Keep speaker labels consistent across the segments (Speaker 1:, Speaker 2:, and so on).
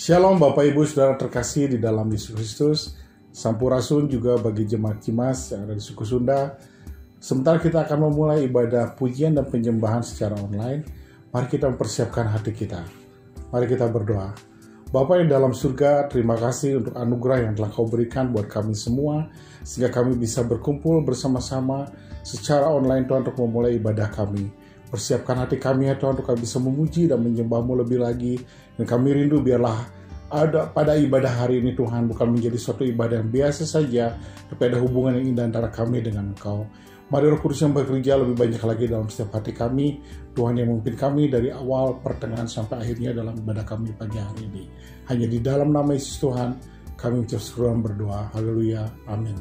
Speaker 1: Shalom Bapak Ibu Saudara terkasih di dalam Yesus Kristus. Sampurasun juga bagi jemaat Cimas yang ada di suku Sunda. Sementara kita akan memulai ibadah pujian dan penyembahan secara online, mari kita mempersiapkan hati kita. Mari kita berdoa. Bapa yang dalam surga, terima kasih untuk anugerah yang telah Kau berikan buat kami semua, sehingga kami bisa berkumpul bersama-sama secara online Tuhan untuk memulai ibadah kami. Persiapkan hati kami ya Tuhan untuk kami bisa memuji dan menyembah-Mu lebih lagi. Dan kami rindu biarlah ada pada ibadah hari ini Tuhan bukan menjadi suatu ibadah yang biasa saja, tapi ada hubungan yang indah antara kami dengan Engkau. Mari Roh Kudus yang bekerja lebih banyak lagi dalam setiap hati kami. Tuhan yang memimpin kami dari awal, pertengahan sampai akhirnya dalam ibadah kami pagi hari ini. Hanya di dalam nama Yesus Tuhan kami ucap syukur dan berdoa. Haleluya. Amin.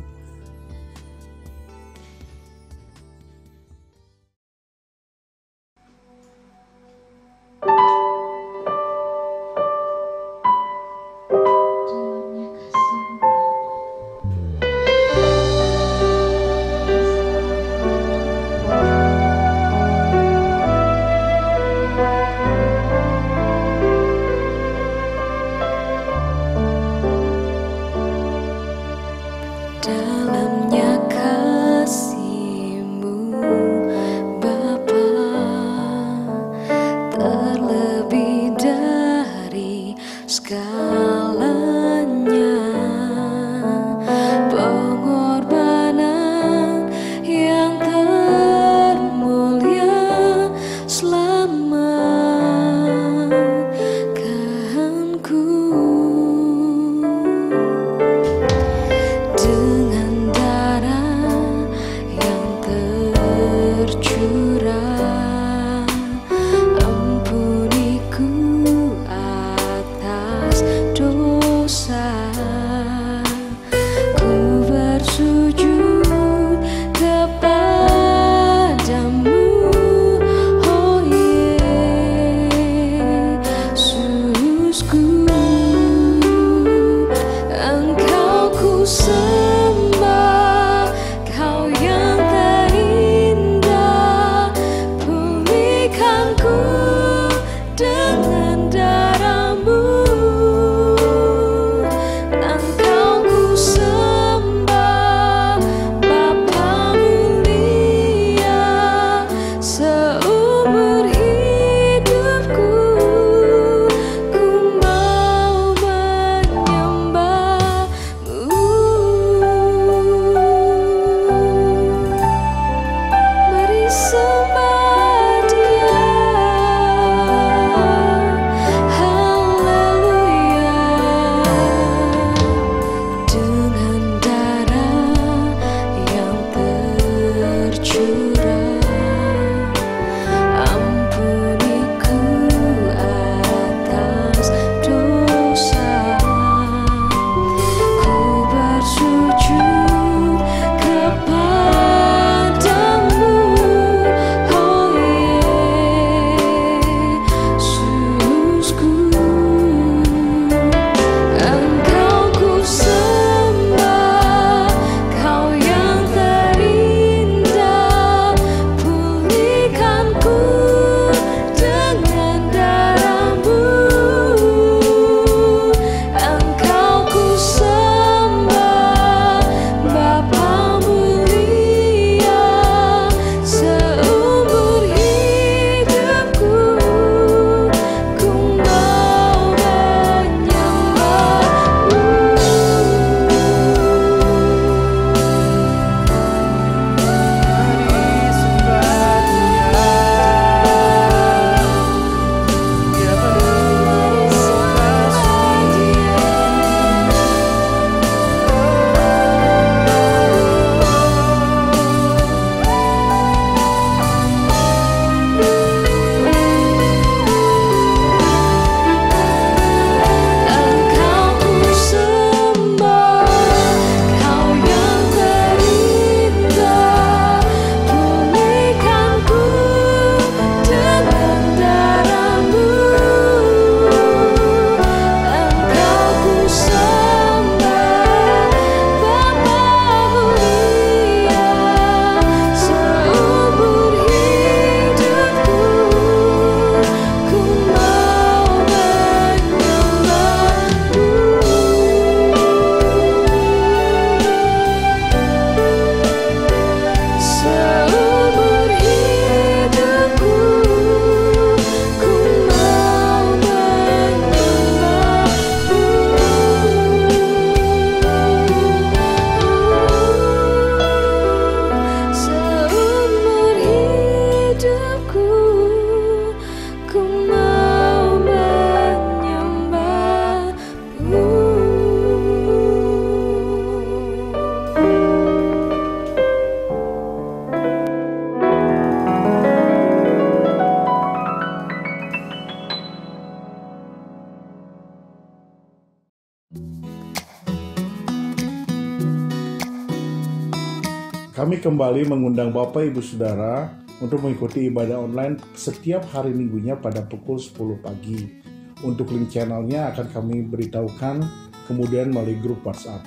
Speaker 1: Kami kembali mengundang Bapak Ibu Saudara untuk mengikuti ibadah online setiap hari Minggunya pada pukul 10 pagi. Untuk link channelnya akan kami beritahukan kemudian melalui grup WhatsApp.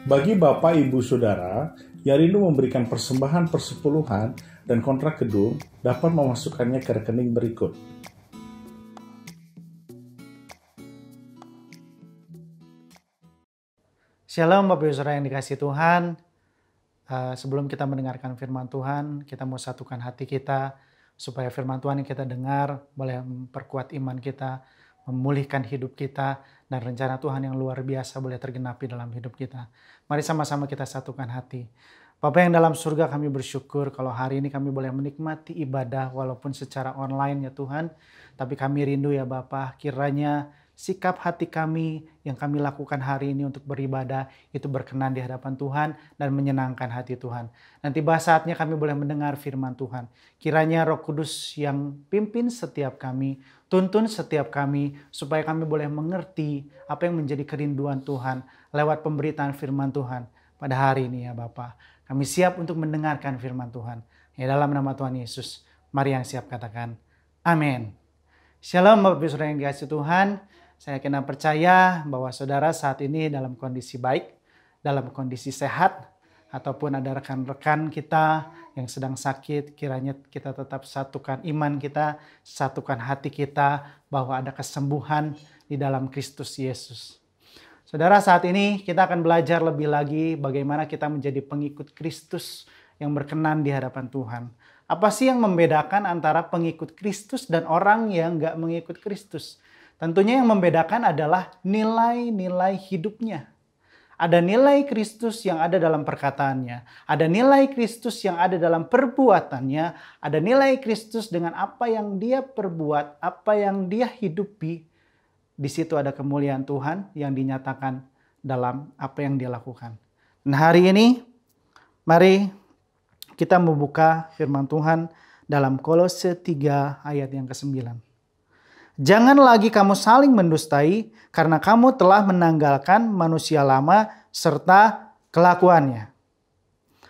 Speaker 1: Bagi Bapak Ibu Saudara yang rindu memberikan persembahan persepuluhan dan kontrak gedung, dapat memasukkannya ke rekening berikut.
Speaker 2: Shalom Bapak Ibu Saudara yang dikasihi Tuhan. Sebelum kita mendengarkan firman Tuhan, kita mau satukan hati kita supaya firman Tuhan yang kita dengar boleh memperkuat iman kita, memulihkan hidup kita, dan rencana Tuhan yang luar biasa boleh tergenapi dalam hidup kita. Mari sama-sama kita satukan hati. Bapa yang dalam surga, kami bersyukur kalau hari ini kami boleh menikmati ibadah walaupun secara online ya Tuhan. Tapi kami rindu ya Bapa, kiranya sikap hati kami yang kami lakukan hari ini untuk beribadah itu berkenan di hadapan Tuhan dan menyenangkan hati Tuhan. Nanti saatnya kami boleh mendengar firman Tuhan. Kiranya Roh Kudus yang pimpin setiap kami, tuntun setiap kami supaya kami boleh mengerti apa yang menjadi kerinduan Tuhan lewat pemberitaan firman Tuhan pada hari ini ya Bapa. Kami siap untuk mendengarkan firman Tuhan. Ya dalam nama Tuhan Yesus, mari yang siap katakan amin. Shalom Bapak Ibu Saudara yang dikasihi Tuhan. Saya kena percaya bahwa saudara saat ini dalam kondisi baik, dalam kondisi sehat, ataupun ada rekan-rekan kita yang sedang sakit, kiranya kita tetap satukan iman kita, satukan hati kita bahwa ada kesembuhan di dalam Kristus Yesus. Saudara, saat ini kita akan belajar lebih lagi bagaimana kita menjadi pengikut Kristus yang berkenan di hadapan Tuhan. Apa sih yang membedakan antara pengikut Kristus dan orang yang gak mengikut Kristus? Tentunya yang membedakan adalah nilai-nilai hidupnya. Ada nilai Kristus yang ada dalam perkataannya. Ada nilai Kristus yang ada dalam perbuatannya. Ada nilai Kristus dengan apa yang dia perbuat, apa yang dia hidupi. Di situ ada kemuliaan Tuhan yang dinyatakan dalam apa yang dia lakukan. Nah hari ini, mari kita membuka firman Tuhan dalam Kolose 3 ayat yang ke-9. Jangan lagi kamu saling mendustai karena kamu telah menanggalkan manusia lama serta kelakuannya.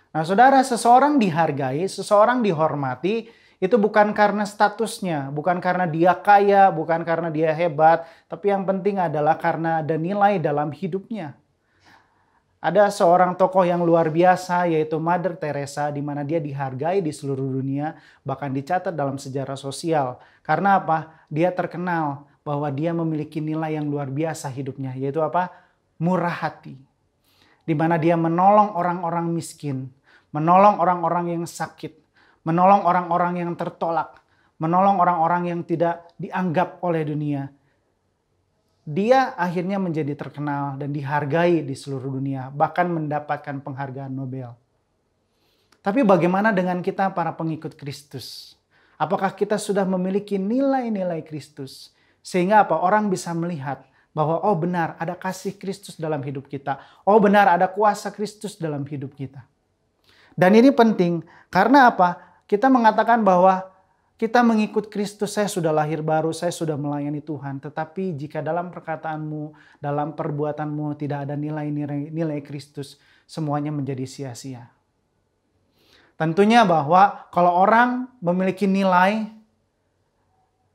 Speaker 2: Nah saudara, seseorang dihargai, seseorang dihormati itu bukan karena statusnya, bukan karena dia kaya, bukan karena dia hebat. Tapi yang penting adalah karena ada nilai dalam hidupnya. Ada seorang tokoh yang luar biasa yaitu Mother Teresa di mana dia dihargai di seluruh dunia, bahkan dicatat dalam sejarah sosial. Karena apa? Dia terkenal bahwa dia memiliki nilai yang luar biasa hidupnya, yaitu apa? Murah hati. Di mana dia menolong orang-orang miskin, menolong orang-orang yang sakit, menolong orang-orang yang tertolak, menolong orang-orang yang tidak dianggap oleh dunia. Dia akhirnya menjadi terkenal dan dihargai di seluruh dunia, bahkan mendapatkan penghargaan Nobel. Tapi bagaimana dengan kita para pengikut Kristus? Apakah kita sudah memiliki nilai-nilai Kristus? Sehingga apa? Orang bisa melihat bahwa oh benar ada kasih Kristus dalam hidup kita. Oh benar ada kuasa Kristus dalam hidup kita. Dan ini penting karena apa? Kita mengatakan bahwa kita mengikut Kristus, saya sudah lahir baru, saya sudah melayani Tuhan. Tetapi jika dalam perkataanmu, dalam perbuatanmu tidak ada nilai Kristus, semuanya menjadi sia-sia. Tentunya bahwa kalau orang memiliki nilai,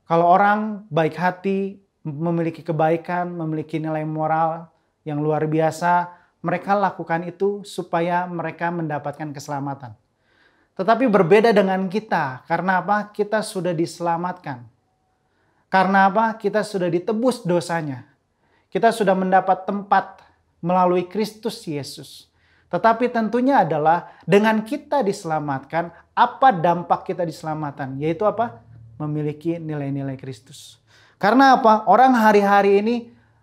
Speaker 2: kalau orang baik hati, memiliki kebaikan, memiliki nilai moral yang luar biasa, mereka lakukan itu supaya mereka mendapatkan keselamatan. Tetapi berbeda dengan kita. Karena apa? Kita sudah diselamatkan. Karena apa? Kita sudah ditebus dosanya. Kita sudah mendapat tempat melalui Kristus Yesus. Tetapi tentunya adalah dengan kita diselamatkan, apa dampak kita diselamatkan? Yaitu apa? Memiliki nilai-nilai Kristus. Karena apa? Orang hari-hari ini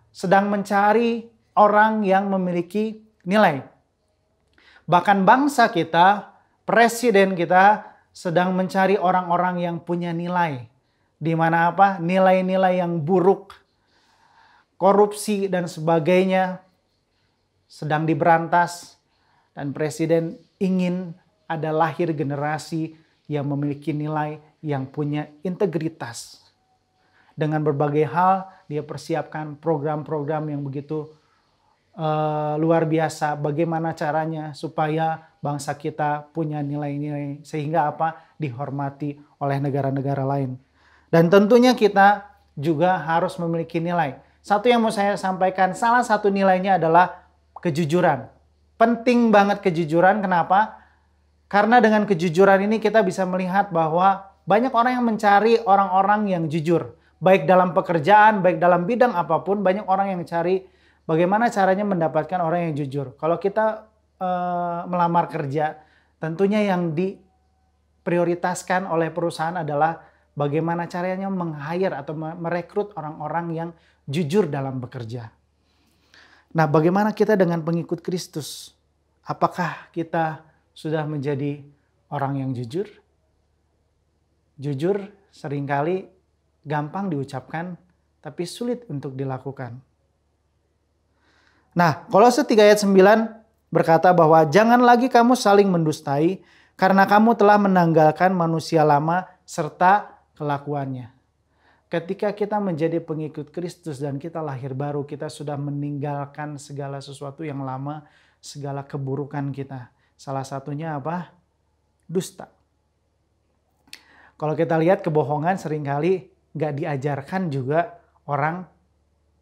Speaker 2: sedang mencari orang yang memiliki nilai. Bahkan bangsa kita, presiden kita sedang mencari orang-orang yang punya nilai. Di mana apa? Nilai-nilai yang buruk, korupsi dan sebagainya sedang diberantas. Dan presiden ingin ada lahir generasi yang memiliki nilai, yang punya integritas. Dengan berbagai hal dia persiapkan program-program yang begitu luar biasa. Bagaimana caranya supaya bangsa kita punya nilai-nilai sehingga apa? Dihormati oleh negara-negara lain. Dan tentunya kita juga harus memiliki nilai. Satu yang mau saya sampaikan, salah satu nilainya adalah kejujuran. Penting banget kejujuran. Kenapa? Karena dengan kejujuran ini kita bisa melihat bahwa banyak orang yang mencari orang-orang yang jujur. Baik dalam pekerjaan, baik dalam bidang apapun, banyak orang yang cari bagaimana caranya mendapatkan orang yang jujur. Kalau kita melamar kerja, tentunya yang diprioritaskan oleh perusahaan adalah bagaimana caranya meng-hire atau merekrut orang-orang yang jujur dalam bekerja. Nah, bagaimana kita dengan pengikut Kristus? Apakah kita sudah menjadi orang yang jujur? Jujur seringkali gampang diucapkan, tapi sulit untuk dilakukan. Nah, Kolose 3 ayat 9 berkata bahwa jangan lagi kamu saling mendustai karena kamu telah menanggalkan manusia lama serta kelakuannya. Ketika kita menjadi pengikut Kristus dan kita lahir baru, kita sudah meninggalkan segala sesuatu yang lama, segala keburukan kita. Salah satunya apa? Dusta. Kalau kita lihat kebohongan seringkali gak diajarkan juga orang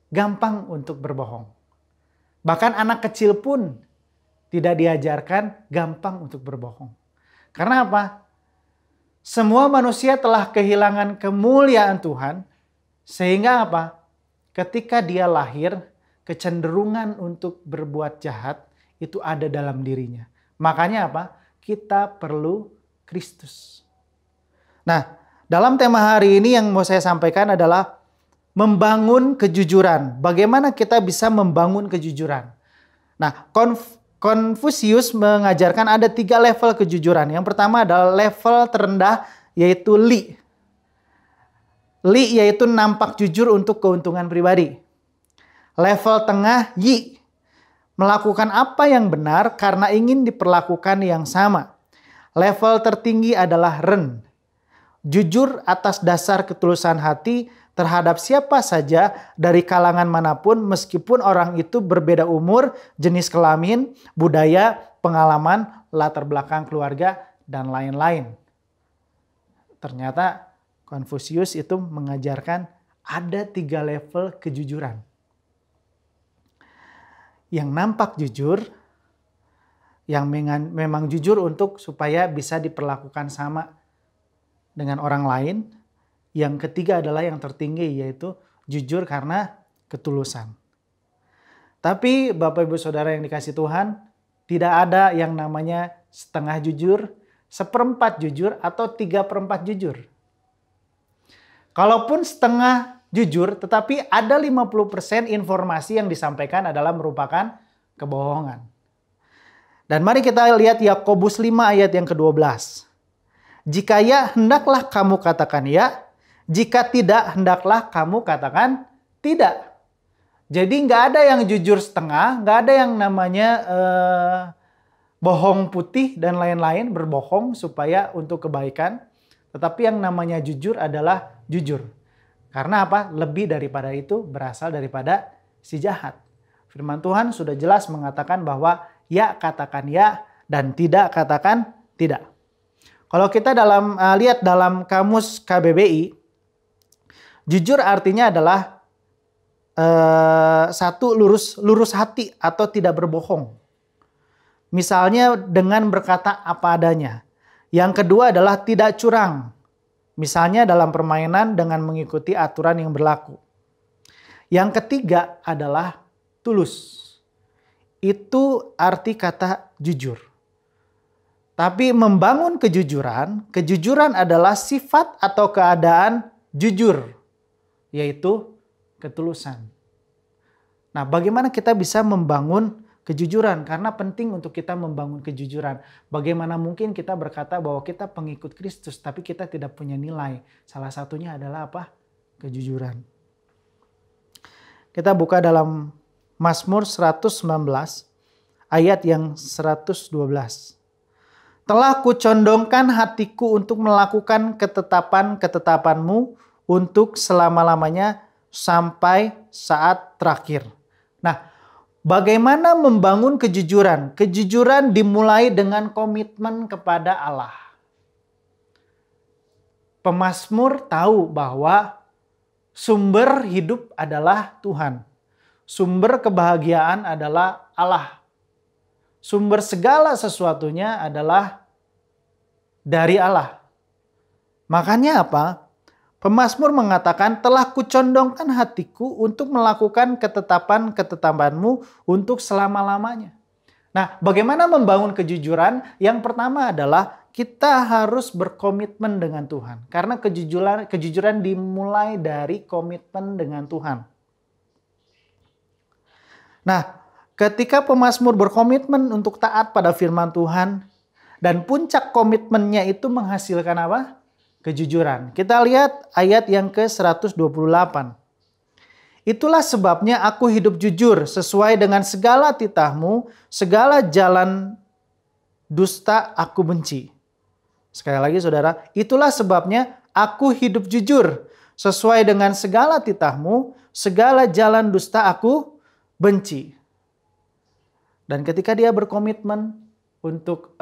Speaker 2: gampang untuk berbohong. Bahkan anak kecil pun tidak diajarkan gampang untuk berbohong. Karena apa? Semua manusia telah kehilangan kemuliaan Tuhan. Sehingga apa? Ketika dia lahir, kecenderungan untuk berbuat jahat itu ada dalam dirinya. Makanya apa? Kita perlu Kristus. Nah, dalam tema hari ini yang mau saya sampaikan adalah membangun kejujuran. Bagaimana kita bisa membangun kejujuran? Nah, Konfusius mengajarkan ada 3 level kejujuran. Yang pertama adalah level terendah yaitu li. Li yaitu nampak jujur untuk keuntungan pribadi. Level tengah yi. Melakukan apa yang benar karena ingin diperlakukan yang sama. Level tertinggi adalah ren. Jujur atas dasar ketulusan hati terhadap siapa saja dari kalangan manapun meskipun orang itu berbeda umur, jenis kelamin, budaya, pengalaman, latar belakang keluarga, dan lain-lain. Ternyata Konfusius itu mengajarkan ada 3 level kejujuran. Yang nampak jujur, yang memang jujur untuk supaya bisa diperlakukan sama dengan orang lain. Yang ketiga adalah yang tertinggi yaitu jujur karena ketulusan. Tapi Bapak Ibu Saudara yang dikasihi Tuhan, tidak ada yang namanya setengah jujur, seperempat jujur, atau 3/4 jujur. Kalaupun setengah jujur, tetapi ada 50% informasi yang disampaikan adalah merupakan kebohongan. Dan mari kita lihat Yakobus 5 ayat yang ke-12. Jika ya, hendaklah kamu katakan ya. Jika tidak, hendaklah kamu katakan tidak. Jadi nggak ada yang jujur setengah, nggak ada yang namanya bohong putih dan lain-lain, berbohong supaya untuk kebaikan. Tetapi yang namanya jujur adalah jujur. Karena apa? Lebih daripada itu berasal daripada si jahat. Firman Tuhan sudah jelas mengatakan bahwa ya katakan ya dan tidak katakan tidak. Kalau kita lihat dalam kamus KBBI, jujur artinya adalah satu lurus hati atau tidak berbohong. Misalnya dengan berkata apa adanya. Yang kedua adalah tidak curang. Misalnya dalam permainan dengan mengikuti aturan yang berlaku. Yang ketiga adalah tulus. Itu arti kata jujur. Tapi membangun kejujuran adalah sifat atau keadaan jujur, yaitu ketulusan. Nah, bagaimana kita bisa membangun kejujuran? Karena penting untuk kita membangun kejujuran. Bagaimana mungkin kita berkata bahwa kita pengikut Kristus, tapi kita tidak punya nilai. Salah satunya adalah apa? Kejujuran. Kita buka dalam Mazmur 119, ayat yang 112. Telah kucondongkan hatiku untuk melakukan ketetapan-ketetapanmu untuk selama-lamanya sampai saat terakhir. Nah, Bagaimana membangun kejujuran? Kejujuran dimulai dengan komitmen kepada Allah. Pemazmur tahu bahwa sumber hidup adalah Tuhan. Sumber kebahagiaan adalah Allah. Sumber segala sesuatunya adalah dari Allah. Makanya apa? Pemazmur mengatakan, telah kucondongkan hatiku untuk melakukan ketetapan-ketetapanmu untuk selama-lamanya. Nah, bagaimana membangun kejujuran? Yang pertama adalah kita harus berkomitmen dengan Tuhan. Karena kejujuran dimulai dari komitmen dengan Tuhan. Nah, ketika pemazmur berkomitmen untuk taat pada firman Tuhan, dan puncak komitmennya itu menghasilkan apa? Kejujuran. Kita lihat ayat yang ke-128. Itulah sebabnya aku hidup jujur sesuai dengan segala titahmu, segala jalan dusta aku benci. Sekali lagi saudara, itulah sebabnya aku hidup jujur sesuai dengan segala titahmu, segala jalan dusta aku benci. Dan ketika dia berkomitmen untuk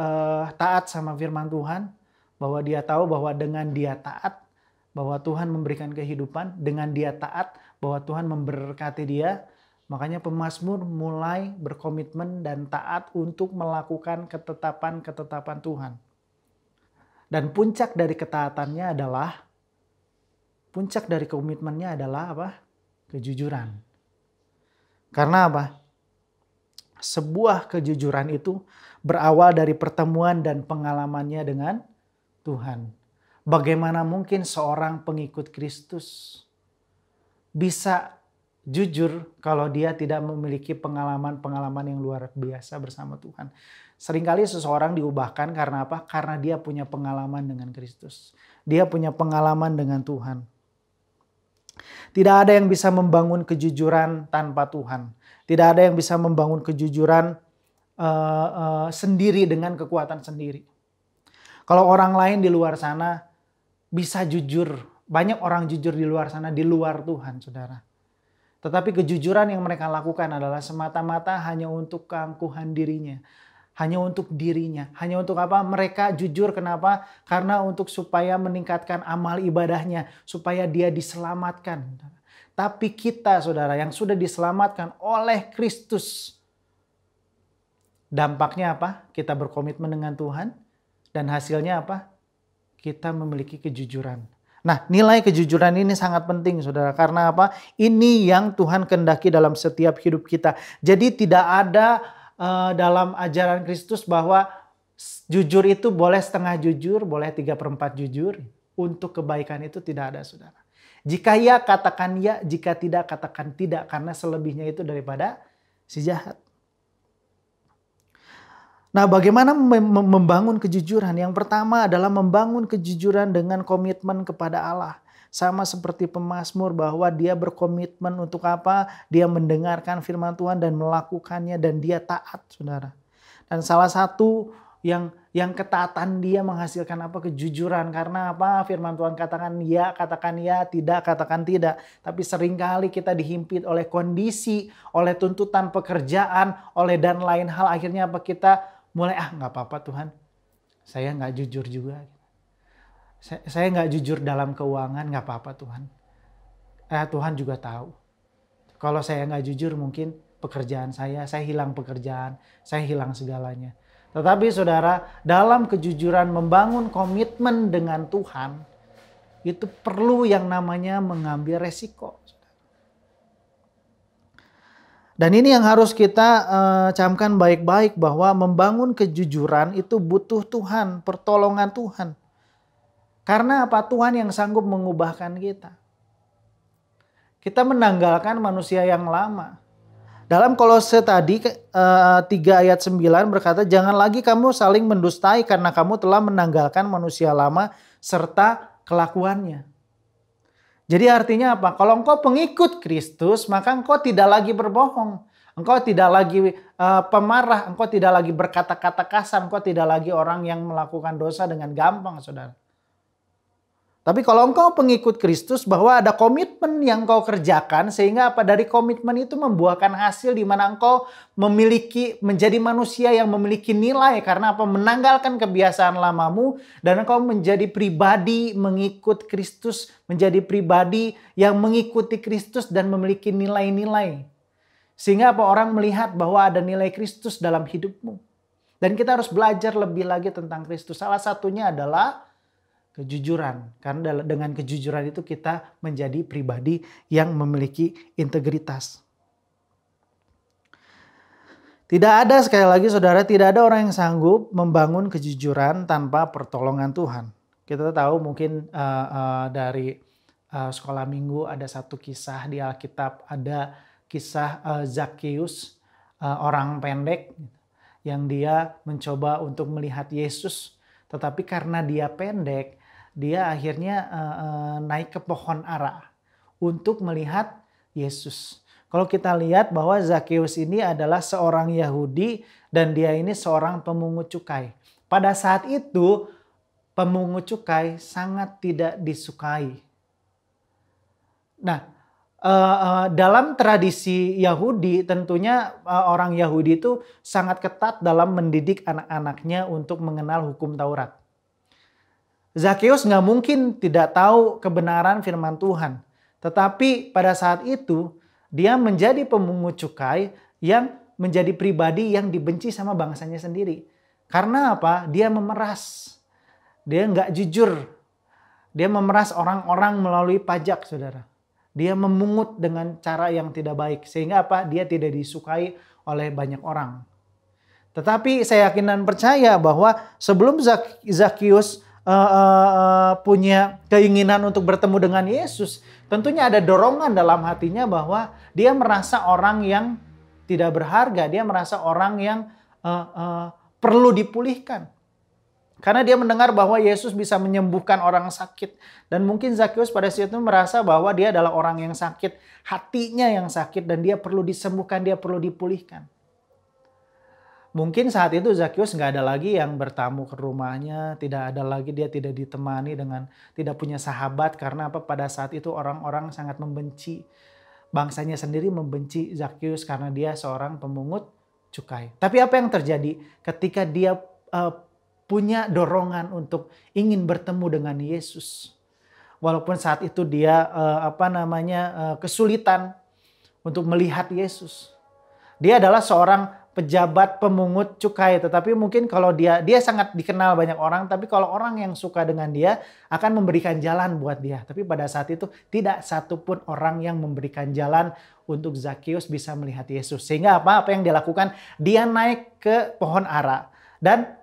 Speaker 2: taat sama firman Tuhan, bahwa dia tahu bahwa dengan dia taat, bahwa Tuhan memberikan kehidupan, dengan dia taat, bahwa Tuhan memberkati dia, makanya pemazmur mulai berkomitmen dan taat untuk melakukan ketetapan-ketetapan Tuhan. Dan puncak dari ketaatannya adalah, puncak dari komitmennya adalah apa? Kejujuran. Karena apa? Sebuah kejujuran itu berawal dari pertemuan dan pengalamannya dengan Tuhan. Bagaimana mungkin seorang pengikut Kristus bisa jujur kalau dia tidak memiliki pengalaman-pengalaman yang luar biasa bersama Tuhan. Seringkali seseorang diubahkan karena apa? Karena dia punya pengalaman dengan Kristus. Dia punya pengalaman dengan Tuhan. Tidak ada yang bisa membangun kejujuran tanpa Tuhan. Tidak ada yang bisa membangun kejujuran sendiri dengan kekuatan sendiri. Kalau orang lain di luar sana bisa jujur, banyak orang jujur di luar sana di luar Tuhan, saudara. Tetapi kejujuran yang mereka lakukan adalah semata-mata hanya untuk keangkuhan dirinya. Hanya untuk dirinya. Hanya untuk apa? Mereka jujur kenapa? Karena untuk supaya meningkatkan amal ibadahnya. Supaya dia diselamatkan. Tapi kita saudara yang sudah diselamatkan oleh Kristus. Dampaknya apa? Kita berkomitmen dengan Tuhan. Dan hasilnya apa? Kita memiliki kejujuran. Nah, nilai kejujuran ini sangat penting, saudara. Karena apa? Ini yang Tuhan kehendaki dalam setiap hidup kita. Jadi tidak ada dalam ajaran Kristus bahwa jujur itu boleh setengah jujur, boleh 3/4 jujur. Untuk kebaikan itu tidak ada, saudara. Jika ya, katakan ya. Jika tidak, katakan tidak. Karena selebihnya itu daripada si jahat. Nah, bagaimana membangun kejujuran? Yang pertama adalah membangun kejujuran dengan komitmen kepada Allah. Sama seperti pemazmur bahwa dia berkomitmen untuk apa? Dia mendengarkan firman Tuhan dan melakukannya dan dia taat, saudara. Dan salah satu yang ketaatan dia menghasilkan apa? Kejujuran. Karena apa? Firman Tuhan katakan ya, tidak, katakan tidak. Tapi seringkali kita dihimpit oleh kondisi, oleh tuntutan pekerjaan, oleh dan lain hal. Akhirnya apa? Kita mulai nggak apa-apa Tuhan, saya nggak jujur juga. Saya nggak jujur dalam keuangan, nggak apa-apa Tuhan. Tuhan juga tahu. Kalau saya nggak jujur mungkin pekerjaan saya hilang pekerjaan, saya hilang segalanya. Tetapi saudara, dalam kejujuran membangun komitmen dengan Tuhan, itu perlu yang namanya mengambil resiko. Dan ini yang harus kita camkan baik-baik bahwa membangun kejujuran itu butuh Tuhan, pertolongan Tuhan. Karena apa? Tuhan yang sanggup mengubahkan kita. Kita menanggalkan manusia yang lama. Dalam Kolose tadi 3 ayat 9 berkata, jangan lagi kamu saling mendustai karena kamu telah menanggalkan manusia lama serta kelakuannya. Jadi artinya apa? Kalau engkau pengikut Kristus, maka engkau tidak lagi berbohong. Engkau tidak lagi pemarah, engkau tidak lagi berkata-kata kasar, engkau tidak lagi orang yang melakukan dosa dengan gampang, saudara. Tapi kalau engkau pengikut Kristus, bahwa ada komitmen yang kau kerjakan, sehingga apa, dari komitmen itu membuahkan hasil di mana engkau menjadi manusia yang memiliki nilai, karena apa, menanggalkan kebiasaan lamamu dan engkau menjadi pribadi mengikut Kristus, menjadi pribadi yang mengikuti Kristus dan memiliki nilai-nilai. Sehingga apa, orang melihat bahwa ada nilai Kristus dalam hidupmu. Dan kita harus belajar lebih lagi tentang Kristus. Salah satunya adalah kejujuran. Karena dengan kejujuran itu kita menjadi pribadi yang memiliki integritas. Tidak ada, sekali lagi saudara, tidak ada orang yang sanggup membangun kejujuran tanpa pertolongan Tuhan. Kita tahu mungkin dari sekolah minggu ada satu kisah di Alkitab. Ada kisah Zakheus, orang pendek yang dia mencoba untuk melihat Yesus. Tetapi karena dia pendek, dia akhirnya naik ke pohon ara untuk melihat Yesus. Kalau kita lihat bahwa Zakheus ini adalah seorang Yahudi dan dia ini seorang pemungut cukai. Pada saat itu pemungut cukai sangat tidak disukai. Nah, dalam tradisi Yahudi tentunya orang Yahudi itu sangat ketat dalam mendidik anak-anaknya untuk mengenal hukum Taurat. Zakheus nggak mungkin tidak tahu kebenaran firman Tuhan. Tetapi pada saat itu dia menjadi pemungut cukai yang menjadi pribadi yang dibenci sama bangsanya sendiri. Karena apa? Dia memeras. Dia nggak jujur. Dia memeras orang-orang melalui pajak, saudara. Dia memungut dengan cara yang tidak baik. Sehingga apa? Dia tidak disukai oleh banyak orang. Tetapi saya yakin dan percaya bahwa sebelum Zakheus punya keinginan untuk bertemu dengan Yesus, tentunya ada dorongan dalam hatinya bahwa dia merasa orang yang tidak berharga, dia merasa orang yang perlu dipulihkan. Karena dia mendengar bahwa Yesus bisa menyembuhkan orang sakit. Dan mungkin Zakheus pada saat itu merasa bahwa dia adalah orang yang sakit, hatinya yang sakit dan dia perlu disembuhkan, dia perlu dipulihkan. Mungkin saat itu Zakheus nggak ada lagi yang bertamu ke rumahnya, tidak ada lagi, dia tidak ditemani dengan, tidak punya sahabat, karena apa? Pada saat itu orang-orang sangat membenci, bangsanya sendiri membenci Zakheus karena dia seorang pemungut cukai. Tapi apa yang terjadi ketika dia punya dorongan untuk ingin bertemu dengan Yesus, walaupun saat itu dia kesulitan untuk melihat Yesus. Dia adalah seorang pejabat pemungut cukai, tetapi mungkin kalau dia sangat dikenal banyak orang, tapi kalau orang yang suka dengan dia akan memberikan jalan buat dia. Tapi pada saat itu tidak satupun orang yang memberikan jalan untuk Zakheus bisa melihat Yesus. Sehingga apa yang dia lakukan? Dia naik ke pohon ara dan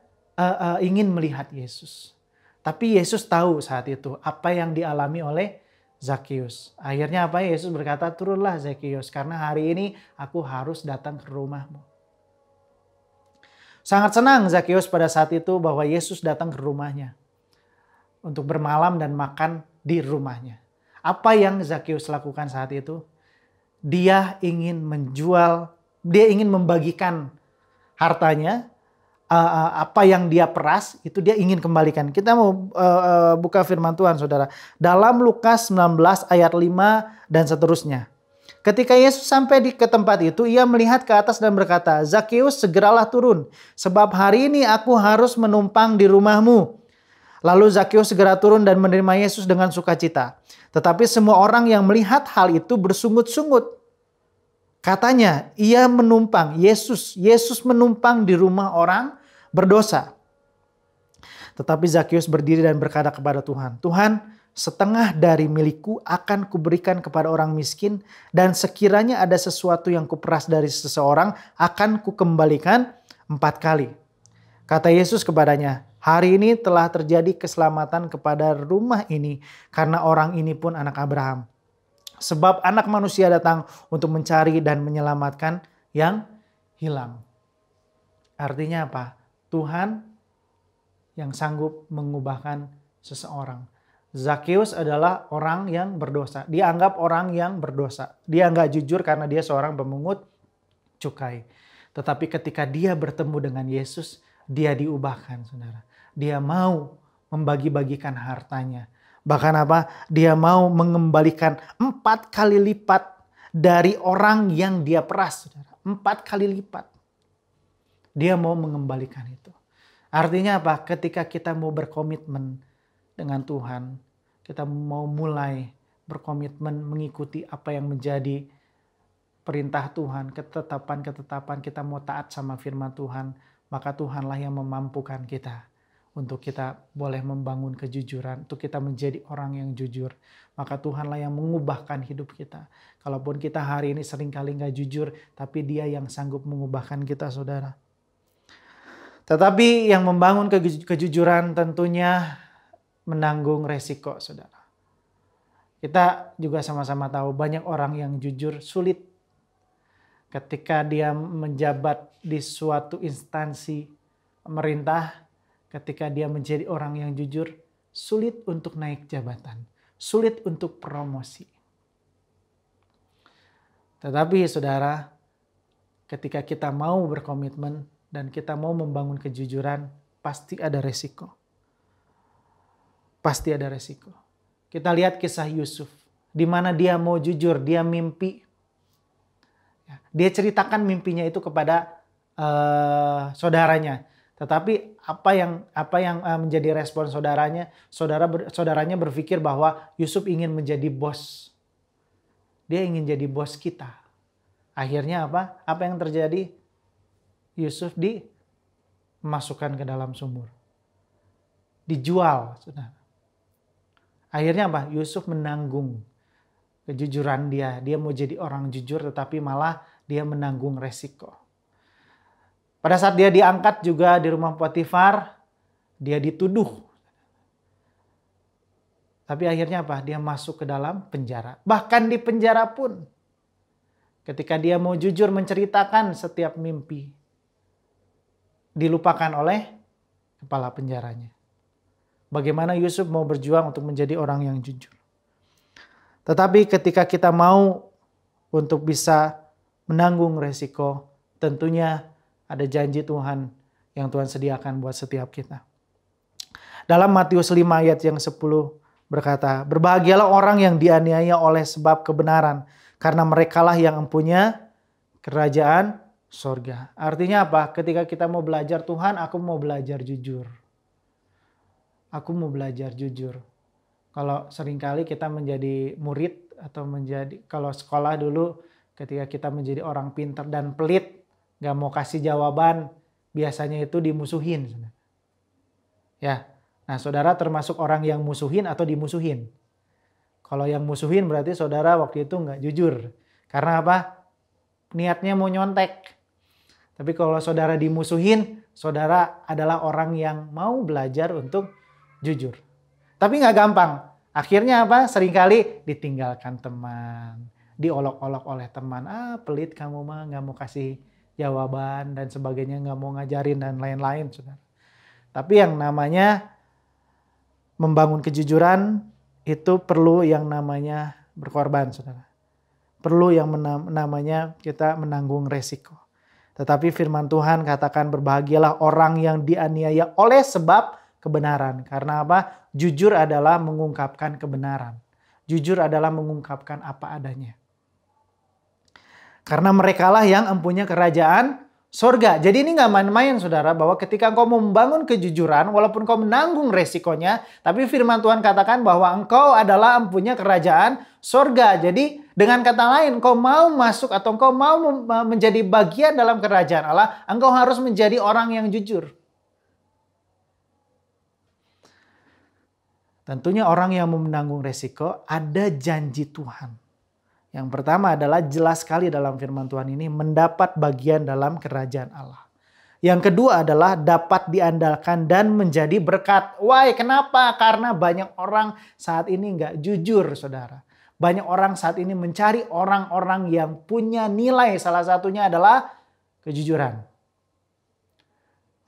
Speaker 2: ingin melihat Yesus. Tapi Yesus tahu saat itu apa yang dialami oleh Zakheus. Akhirnya apa? Yesus berkata, turunlah Zakheus, karena hari ini aku harus datang ke rumahmu. Sangat senang Zakheus pada saat itu bahwa Yesus datang ke rumahnya untuk bermalam dan makan di rumahnya. Apa yang Zakheus lakukan saat itu? Dia ingin membagikan hartanya, apa yang dia peras itu dia ingin kembalikan. Kita mau buka firman Tuhan, saudara. Dalam Lukas 19 ayat 5 dan seterusnya. Ketika Yesus sampai ke tempat itu, ia melihat ke atas dan berkata, Zakheus, segeralah turun, sebab hari ini aku harus menumpang di rumahmu. Lalu Zakheus segera turun dan menerima Yesus dengan sukacita. Tetapi semua orang yang melihat hal itu bersungut-sungut. Katanya, ia menumpang, Yesus menumpang di rumah orang berdosa. Tetapi Zakheus berdiri dan berkata kepada Tuhan, Tuhan, setengah dari milikku akan kuberikan kepada orang miskin, dan sekiranya ada sesuatu yang kuperas dari seseorang akan kukembalikan 4 kali. Kata Yesus kepadanya, hari ini telah terjadi keselamatan kepada rumah ini, karena orang ini pun anak Abraham. Sebab anak manusia datang untuk mencari dan menyelamatkan yang hilang. Artinya apa? Tuhan yang sanggup mengubahkan seseorang. Zakheus adalah orang yang berdosa. Dia anggap orang yang berdosa. Dia nggak jujur karena dia seorang pemungut cukai. Tetapi ketika dia bertemu dengan Yesus, dia diubahkan, saudara. Dia mau membagi-bagikan hartanya. Bahkan apa? Dia mau mengembalikan 4 kali lipat dari orang yang dia peras, saudara. 4 kali lipat. Dia mau mengembalikan itu. Artinya apa? Ketika kita mau berkomitmen dengan Tuhan, kita mau mulai berkomitmen mengikuti apa yang menjadi perintah Tuhan, ketetapan-ketetapan, kita mau taat sama firman Tuhan, maka Tuhanlah yang memampukan kita untuk kita boleh membangun kejujuran, untuk kita menjadi orang yang jujur. Maka Tuhanlah yang mengubahkan hidup kita. Kalaupun kita hari ini seringkali gak jujur, tapi Dia yang sanggup mengubahkan kita, saudara. Tetapi yang membangun kejujuran tentunya menanggung resiko, saudara. Kita juga sama-sama tahu banyak orang yang jujur sulit ketika dia menjabat di suatu instansi pemerintah, ketika dia menjadi orang yang jujur, sulit untuk naik jabatan, sulit untuk promosi. Tetapi saudara, ketika kita mau berkomitmen dan kita mau membangun kejujuran, pasti ada resiko. Pasti ada resiko. Kita lihat kisah Yusuf, di mana dia mau jujur, dia mimpi. Dia ceritakan mimpinya itu kepada saudaranya. Tetapi apa yang menjadi respon saudaranya? Saudaranya berpikir bahwa Yusuf ingin menjadi bos. Dia ingin jadi bos kita. Akhirnya apa? Apa yang terjadi? Yusuf dimasukkan ke dalam sumur. Dijual, saudara. Akhirnya apa? Yusuf menanggung kejujuran dia. Dia mau jadi orang jujur tetapi malah dia menanggung resiko. Pada saat dia diangkat juga di rumah Potifar, dia dituduh. Tapi akhirnya apa? Dia masuk ke dalam penjara. Bahkan di penjara pun, ketika dia mau jujur menceritakan setiap mimpi, dilupakan oleh kepala penjaranya. Bagaimana Yusuf mau berjuang untuk menjadi orang yang jujur. Tetapi ketika kita mau untuk bisa menanggung resiko, tentunya ada janji Tuhan yang Tuhan sediakan buat setiap kita. Dalam Matius 5 ayat yang 10 berkata, "Berbahagialah orang yang dianiaya oleh sebab kebenaran, karena merekalah yang mempunyai kerajaan sorga." Artinya apa? Ketika kita mau belajar, Tuhan, aku mau belajar jujur. Aku mau belajar jujur. Kalau seringkali kita menjadi murid atau kalau sekolah dulu, ketika kita menjadi orang pintar dan pelit, gak mau kasih jawaban, biasanya itu dimusuhin. Ya, nah saudara termasuk orang yang musuhin atau dimusuhin? Kalau yang musuhin berarti saudara waktu itu gak jujur. Karena apa? Niatnya mau nyontek. Tapi kalau saudara dimusuhin, saudara adalah orang yang mau belajar untuk jujur. Tapi gak gampang. Akhirnya apa? Seringkali ditinggalkan teman. Diolok-olok oleh teman. Pelit kamu mah, gak mau kasih jawaban dan sebagainya. Gak mau ngajarin dan lain-lain, saudara. Tapi yang namanya membangun kejujuran itu perlu yang namanya berkorban, saudara. Perlu yang namanya kita menanggung resiko. Tetapi firman Tuhan katakan berbahagialah orang yang dianiaya oleh sebab kebenaran. Karena apa? Jujur adalah mengungkapkan kebenaran. Jujur adalah mengungkapkan apa adanya. Karena merekalah yang mempunyai kerajaan sorga. Jadi ini gak main-main, saudara, bahwa ketika engkau membangun kejujuran, walaupun kau menanggung resikonya, tapi firman Tuhan katakan bahwa engkau adalah mempunyai kerajaan sorga. Jadi dengan kata lain, engkau mau masuk atau engkau mau menjadi bagian dalam kerajaan Allah, engkau harus menjadi orang yang jujur. Tentunya orang yang mau menanggung resiko, ada janji Tuhan. Yang pertama adalah jelas sekali dalam firman Tuhan ini mendapat bagian dalam kerajaan Allah. Yang kedua adalah dapat diandalkan dan menjadi berkat. Why? Kenapa? Karena banyak orang saat ini nggak jujur, saudara. Banyak orang saat ini mencari orang-orang yang punya nilai. Salah satunya adalah kejujuran.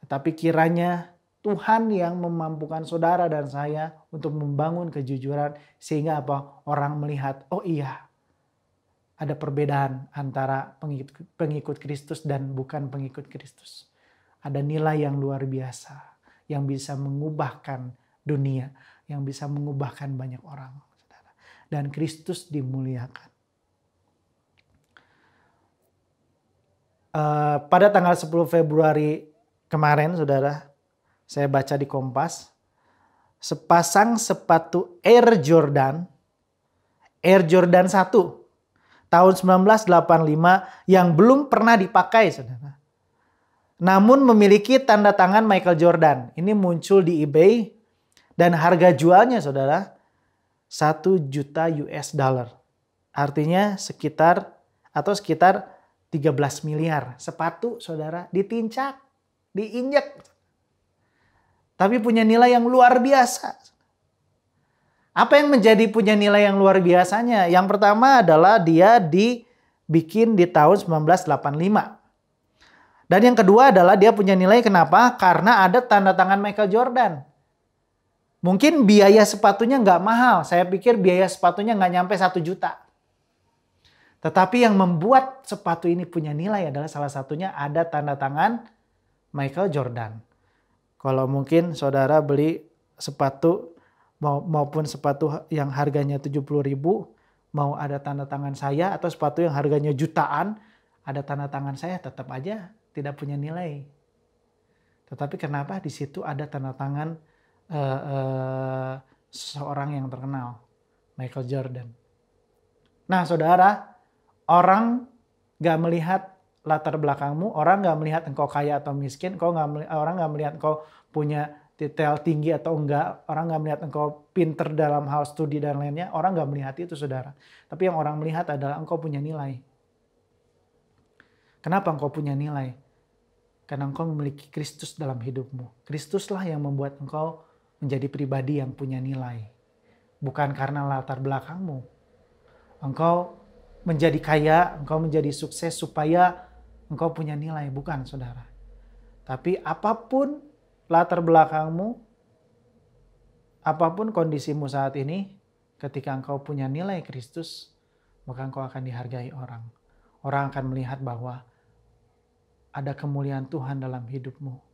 Speaker 2: Tetapi kiranya Tuhan yang memampukan saudara dan saya untuk membangun kejujuran. Sehingga apa? Orang melihat, oh iya, ada perbedaan antara pengikut Kristus dan bukan pengikut Kristus. Ada nilai yang luar biasa yang bisa mengubahkan dunia. yang bisa mengubahkan banyak orang, saudara. Dan Kristus dimuliakan. Pada tanggal 10 Februari kemarin, saudara, saya baca di Kompas, sepasang sepatu Air Jordan 1 tahun 1985 yang belum pernah dipakai, saudara. Namun memiliki tanda tangan Michael Jordan. Ini muncul di eBay dan harga jualnya, saudara, 1 juta US dollar. Artinya sekitar 13 miliar. Sepatu, saudara, ditincak, diinjak. Tapi punya nilai yang luar biasa. Apa yang menjadi punya nilai yang luar biasanya? Yang pertama adalah dia dibikin di tahun 1985. Dan yang kedua adalah dia punya nilai kenapa? Karena ada tanda tangan Michael Jordan. Mungkin biaya sepatunya nggak mahal. Saya pikir biaya sepatunya nggak nyampe 1 juta. Tetapi yang membuat sepatu ini punya nilai adalah salah satunya ada tanda tangan Michael Jordan. Kalau mungkin saudara beli sepatu maupun sepatu yang harganya 70.000, mau ada tanda tangan saya atau sepatu yang harganya jutaan, ada tanda tangan saya, tetap aja tidak punya nilai. Tetapi kenapa di situ ada tanda tangan seseorang yang terkenal, Michael Jordan. Nah, saudara, orang gak melihat latar belakangmu, orang gak melihat engkau kaya atau miskin, orang gak melihat engkau punya titel tinggi atau enggak, orang gak melihat engkau pinter dalam hal studi dan lainnya, orang gak melihat itu, saudara. Tapi yang orang melihat adalah engkau punya nilai. Kenapa engkau punya nilai? Karena engkau memiliki Kristus dalam hidupmu. Kristuslah yang membuat engkau menjadi pribadi yang punya nilai. Bukan karena latar belakangmu. Engkau menjadi kaya, engkau menjadi sukses supaya engkau punya nilai. Bukan, saudara. Tapi apapun latar belakangmu, apapun kondisimu saat ini, ketika engkau punya nilai Kristus, maka engkau akan dihargai orang. Orang akan melihat bahwa ada kemuliaan Tuhan dalam hidupmu.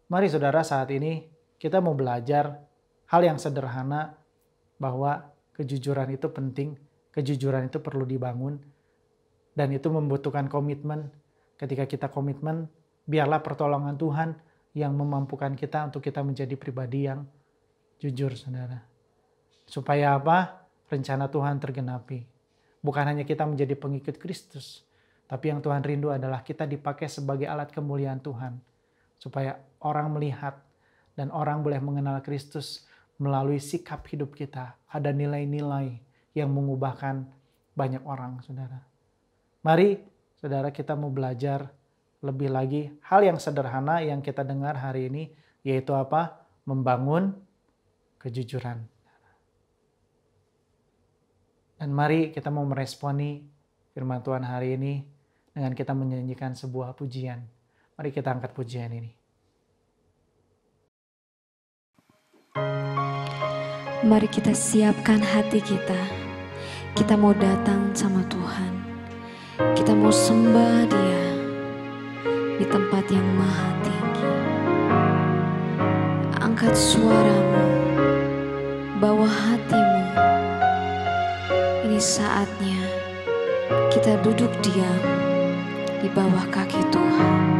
Speaker 2: Mari saudara, saat ini kita mau belajar hal yang sederhana bahwa kejujuran itu penting. Kejujuran itu perlu dibangun dan itu membutuhkan komitmen. Ketika kita komitmen, biarlah pertolongan Tuhan yang memampukan kita untuk kita menjadi pribadi yang jujur, saudara. Supaya apa? Rencana Tuhan tergenapi. Bukan hanya kita menjadi pengikut Kristus, tapi yang Tuhan rindu adalah kita dipakai sebagai alat kemuliaan Tuhan. Supaya orang melihat dan orang boleh mengenal Kristus melalui sikap hidup kita. Ada nilai-nilai yang mengubahkan banyak orang, saudara. Mari, saudara, kita mau belajar lebih lagi hal yang sederhana yang kita dengar hari ini, yaitu apa? Membangun kejujuran. Dan mari kita mau meresponi firman Tuhan hari ini dengan kita menyanyikan sebuah pujian. Mari kita angkat pujian ini.
Speaker 3: Mari kita siapkan hati kita. Kita mau datang sama Tuhan. Kita mau sembah Dia di tempat yang maha tinggi. Angkat suaramu, bawa hatimu. Ini saatnya kita duduk diam di bawah kaki Tuhan.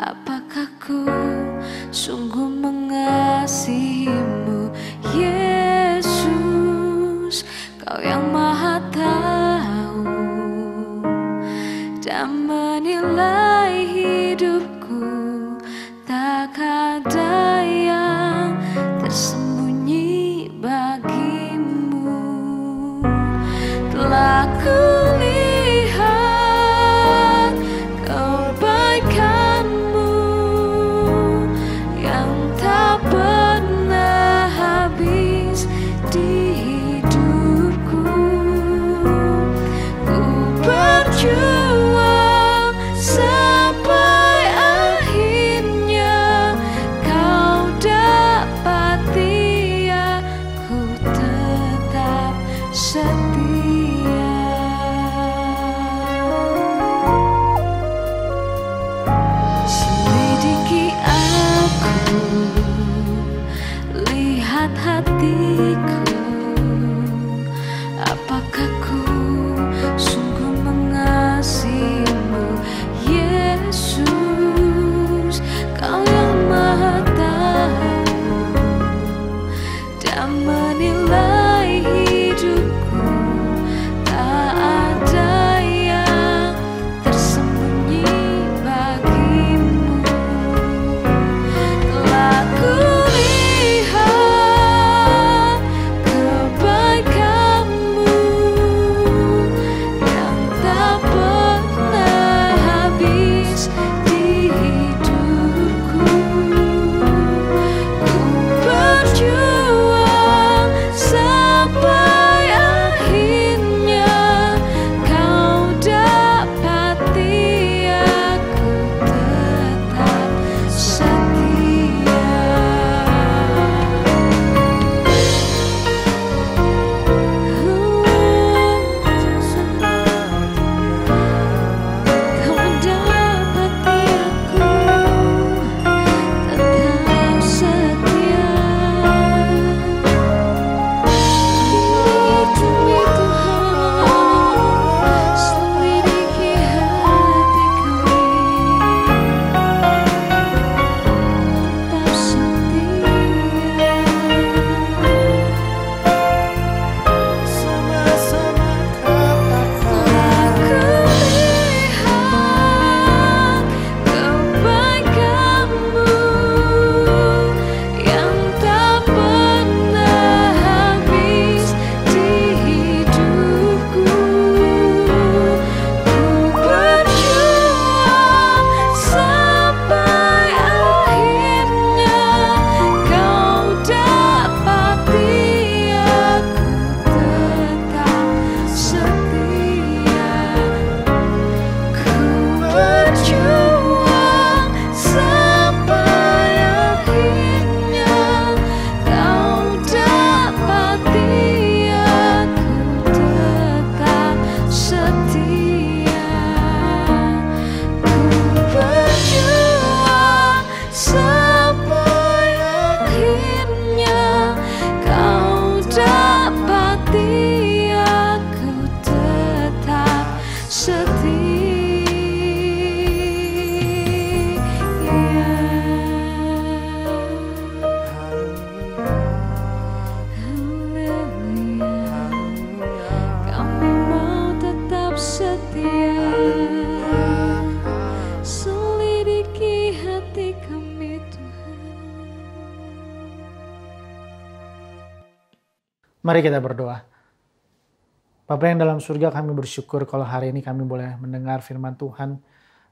Speaker 3: Apakah ku sungguh mengasihimu, Yesus? Kau yang Maha tahu dan menilai hidupku. Tak ada yang tersembunyi bagimu. Telah kulihat kebaikanmu yang tak pernah habis di hidupku. Ku berjuang sampai akhirnya kau dapati aku tetap setia. Selidiki aku, lihat hatiku. Apakah ku sungguh mengasihimu, Yesus? Kau yang Maha tahu dan menilai hidupku. Tak ada yang tersembunyi bagimu. Telah kulihat kebaikanmu yang tak pernah habis di hidupku. Ku berjuang sampai akhirnya kau dapati aku tetap setia. Kau mendapati aku tetap setia. Demi Tuhan, selidiki hatiku, tetap setia.
Speaker 4: Sama-sama katakan
Speaker 3: Telah kulihat kebaikanmu yang tak pernah habis di hidupku. Ku berjuang sampai akhirnya kau dapati aku tetap setia. Ku berjuang sampai akhirnya kau dapati aku tetap setia. Ku berjuang sampai akhirnya kau dapati aku tetap setia. Haleluya, kami mau tetap setia. Selidiki hati kami, Tuhan.
Speaker 2: Mari kita berdoa. Bapa yang dalam surga, kami bersyukur kalau hari ini kami boleh mendengar firman Tuhan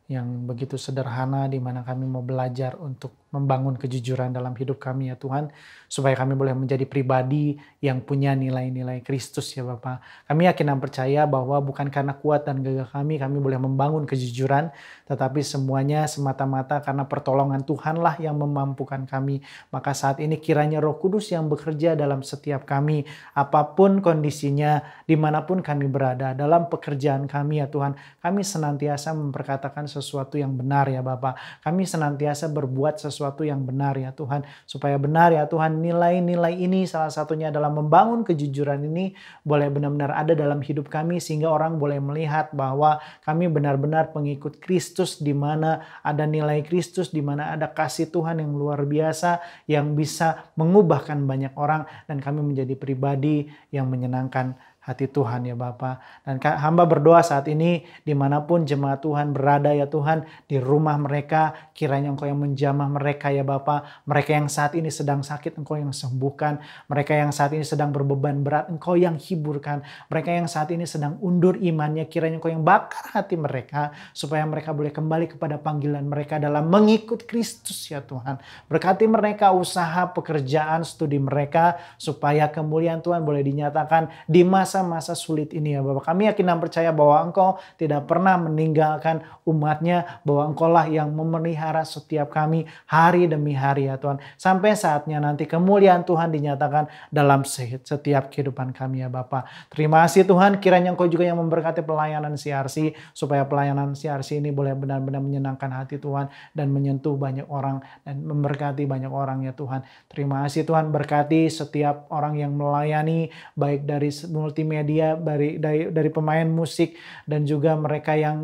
Speaker 2: yang begitu sederhana, di mana kami mau belajar untuk membangun kejujuran dalam hidup kami ya Tuhan, supaya kami boleh menjadi pribadi yang punya nilai-nilai Kristus ya Bapa. Kami yakin dan percaya bahwa bukan karena kuat dan gagah kami boleh membangun kejujuran, tetapi semuanya semata-mata karena pertolongan Tuhanlah yang memampukan kami. Maka saat ini kiranya Roh Kudus yang bekerja dalam setiap kami, apapun kondisinya, dimanapun kami berada, dalam pekerjaan kami ya Tuhan, kami senantiasa memperkatakan sesuatu yang benar ya Bapa. Kami senantiasa berbuat sesuatu sesuatu yang benar ya Tuhan. Supaya benar ya Tuhan, nilai-nilai ini salah satunya adalah membangun kejujuran ini boleh benar-benar ada dalam hidup kami sehingga orang boleh melihat bahwa kami benar-benar pengikut Kristus, di mana ada nilai Kristus, di mana ada kasih Tuhan yang luar biasa yang bisa mengubahkan banyak orang dan kami menjadi pribadi yang menyenangkan hati Tuhan ya Bapa. Dan hamba berdoa saat ini dimanapun jemaat Tuhan berada ya Tuhan, di rumah mereka kiranya Engkau yang menjamah mereka ya Bapa. Mereka yang saat ini sedang sakit Engkau yang sembuhkan. Mereka yang saat ini sedang berbeban berat Engkau yang hiburkan. Mereka yang saat ini sedang undur imannya kiranya Engkau yang bakar hati mereka supaya mereka boleh kembali kepada panggilan mereka dalam mengikut Kristus ya Tuhan. Berkati mereka usaha, pekerjaan, studi mereka supaya kemuliaan Tuhan boleh dinyatakan di masa-masa sulit ini ya Bapak. Kami yakin dan percaya bahwa Engkau tidak pernah meninggalkan umatnya, bahwa Engkau lah yang memelihara setiap kami hari demi hari ya Tuhan. Sampai saatnya nanti kemuliaan Tuhan dinyatakan dalam setiap kehidupan kami ya Bapak. Terima kasih Tuhan, kiranya Engkau juga yang memberkati pelayanan CRC, supaya pelayanan CRC ini boleh benar-benar menyenangkan hati Tuhan dan menyentuh banyak orang dan memberkati banyak orang ya Tuhan. Terima kasih Tuhan, berkati setiap orang yang melayani, baik dari multimedia, dari pemain musik dan juga mereka yang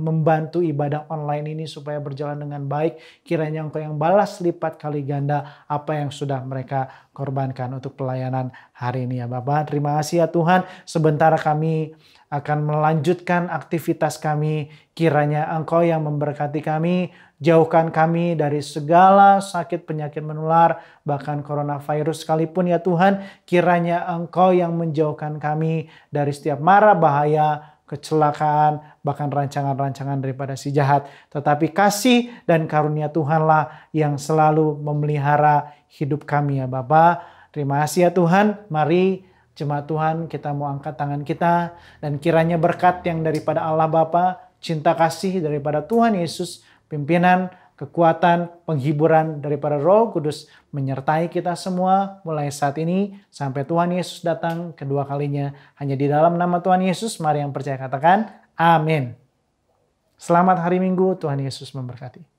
Speaker 2: membantu ibadah online ini supaya berjalan dengan baik. Kiranya Engkau yang balas lipat kali ganda apa yang sudah mereka korbankan untuk pelayanan hari ini ya Bapak. Terima kasih ya Tuhan, sebentar kami akan melanjutkan aktivitas kami. Kiranya Engkau yang memberkati kami, jauhkan kami dari segala sakit penyakit menular, bahkan coronavirus sekalipun ya Tuhan. Kiranya Engkau yang menjauhkan kami dari setiap mara bahaya, kecelakaan, bahkan rancangan-rancangan daripada si jahat. Tetapi kasih dan karunia Tuhanlah yang selalu memelihara hidup kami ya Bapa. Terima kasih ya Tuhan. Mari jemaat Tuhan, kita mau angkat tangan kita dan kiranya berkat yang daripada Allah Bapa, cinta kasih daripada Tuhan Yesus, pimpinan, kekuatan, penghiburan daripada Roh Kudus menyertai kita semua mulai saat ini sampai Tuhan Yesus datang kedua kalinya. Hanya di dalam nama Tuhan Yesus, mari yang percaya katakan amin. Selamat hari Minggu, Tuhan Yesus memberkati.